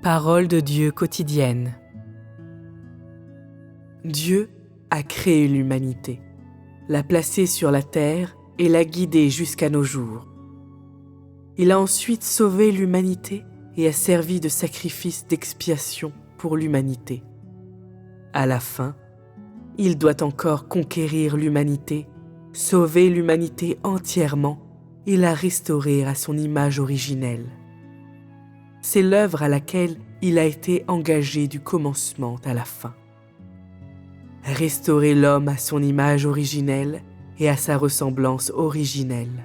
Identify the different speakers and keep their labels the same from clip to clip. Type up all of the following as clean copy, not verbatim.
Speaker 1: Parole de Dieu quotidienne. Dieu a créé l'humanité, l'a placée sur la terre et l'a guidée jusqu'à nos jours. Il a ensuite sauvé l'humanité et a servi de sacrifice d'expiation pour l'humanité. À la fin, il doit encore conquérir l'humanité, sauver l'humanité entièrement et la restaurer à son image originelle. C'est l'œuvre à laquelle il a été engagé du commencement à la fin. Restaurer l'homme à son image originelle et à sa ressemblance originelle.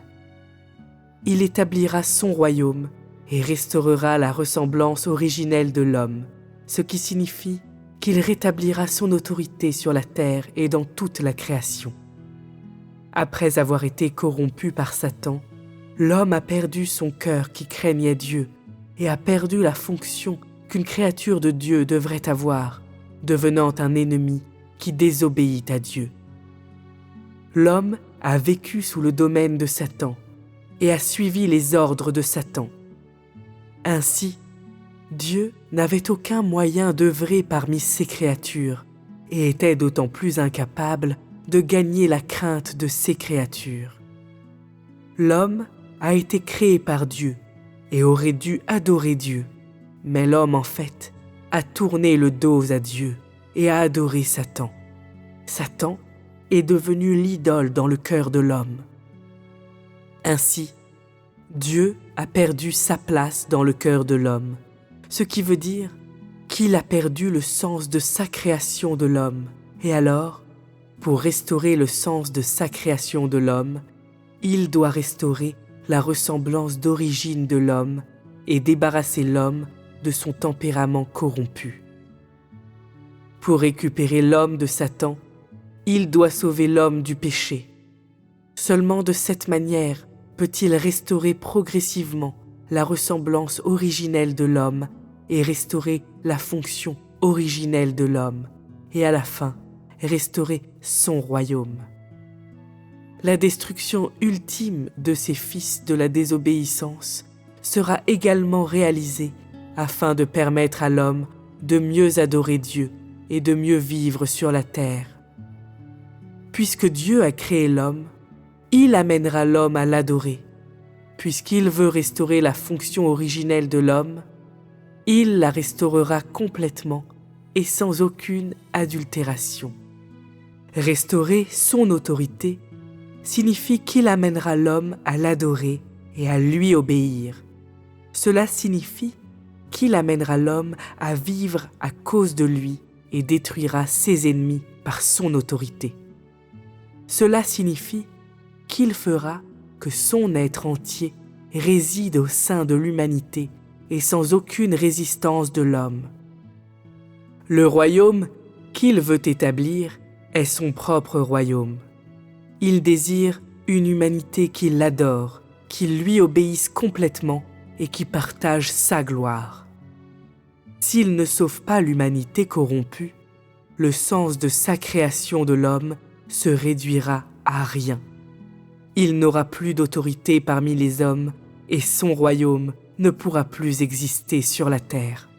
Speaker 1: Il établira son royaume et restaurera la ressemblance originelle de l'homme, ce qui signifie qu'il rétablira son autorité sur la terre et dans toute la création. Après avoir été corrompu par Satan, l'homme a perdu son cœur qui craignait Dieu et a perdu la fonction qu'une créature de Dieu devrait avoir, devenant un ennemi qui désobéit à Dieu. L'homme a vécu sous le domaine de Satan et a suivi les ordres de Satan. Ainsi, Dieu n'avait aucun moyen d'œuvrer parmi ses créatures et était d'autant plus incapable de gagner la crainte de ses créatures. L'homme a été créé par Dieu et aurait dû adorer Dieu, mais l'homme en fait a tourné le dos à Dieu et a adoré Satan. Satan est devenu l'idole dans le cœur de l'homme. Ainsi, Dieu a perdu sa place dans le cœur de l'homme, ce qui veut dire qu'il a perdu le sens de sa création de l'homme. Et alors, pour restaurer le sens de sa création de l'homme, il doit restaurer la ressemblance d'origine de l'homme et débarrasser l'homme de son tempérament corrompu. Pour récupérer l'homme de Satan, il doit sauver l'homme du péché. Seulement de cette manière peut-il restaurer progressivement la ressemblance originelle de l'homme et restaurer la fonction originelle de l'homme, et à la fin, restaurer son royaume. La destruction ultime de ces fils de la désobéissance sera également réalisée afin de permettre à l'homme de mieux adorer Dieu et de mieux vivre sur la terre. Puisque Dieu a créé l'homme, il amènera l'homme à l'adorer. Puisqu'il veut restaurer la fonction originelle de l'homme, il la restaurera complètement et sans aucune adultération. Restaurer son autorité signifie qu'il amènera l'homme à l'adorer et à lui obéir. Cela signifie qu'il amènera l'homme à vivre à cause de lui et détruira ses ennemis par son autorité. Cela signifie qu'il fera que son être entier réside au sein de l'humanité et sans aucune résistance de l'homme. Le royaume qu'il veut établir est son propre royaume. Il désire une humanité qui l'adore, qui lui obéisse complètement et qui partage sa gloire. S'il ne sauve pas l'humanité corrompue, le sens de sa création de l'homme se réduira à rien. Il n'aura plus d'autorité parmi les hommes et son royaume ne pourra plus exister sur la terre.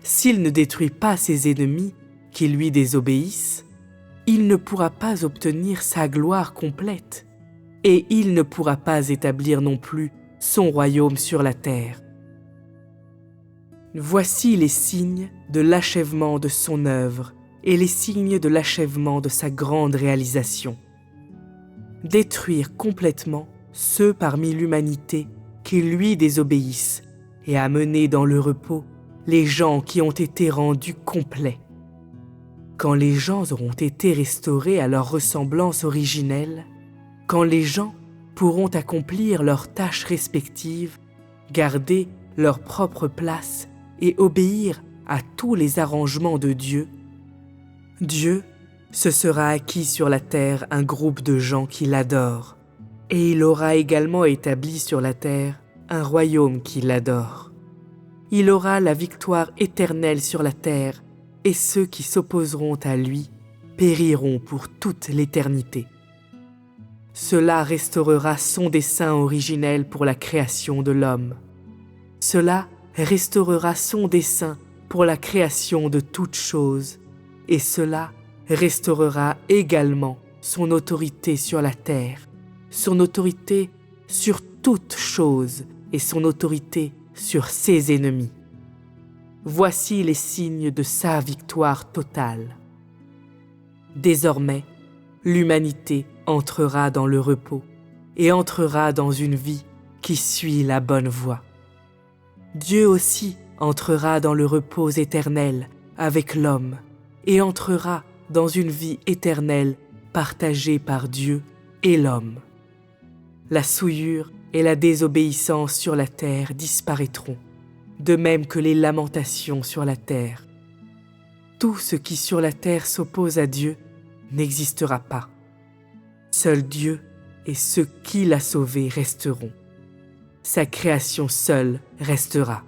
Speaker 1: S'il ne détruit pas ses ennemis qui lui désobéissent, il ne pourra pas obtenir sa gloire complète et il ne pourra pas établir non plus son royaume sur la terre. Voici les signes de l'achèvement de son œuvre et les signes de l'achèvement de sa grande réalisation. Détruire complètement ceux parmi l'humanité qui lui désobéissent et amener dans le repos les gens qui ont été rendus complets. Quand les gens auront été restaurés à leur ressemblance originelle, quand les gens pourront accomplir leurs tâches respectives, garder leur propre place et obéir à tous les arrangements de Dieu, Dieu se sera acquis sur la terre un groupe de gens qui l'adorent, et il aura également établi sur la terre un royaume qui l'adore. Il aura la victoire éternelle sur la terre, et ceux qui s'opposeront à lui périront pour toute l'éternité. Cela restaurera son dessein originel pour la création de l'homme. Cela restaurera son dessein pour la création de toutes choses, et cela restaurera également son autorité sur la terre, son autorité sur toutes choses et son autorité sur ses ennemis. Voici les signes de sa victoire totale. Désormais, l'humanité entrera dans le repos et entrera dans une vie qui suit la bonne voie. Dieu aussi entrera dans le repos éternel avec l'homme et entrera dans une vie éternelle partagée par Dieu et l'homme. La souillure et la désobéissance sur la terre disparaîtront, de même que les lamentations sur la terre. Tout ce qui sur la terre s'oppose à Dieu n'existera pas. Seul Dieu et ceux qui l'a sauvé resteront. Sa création seule restera.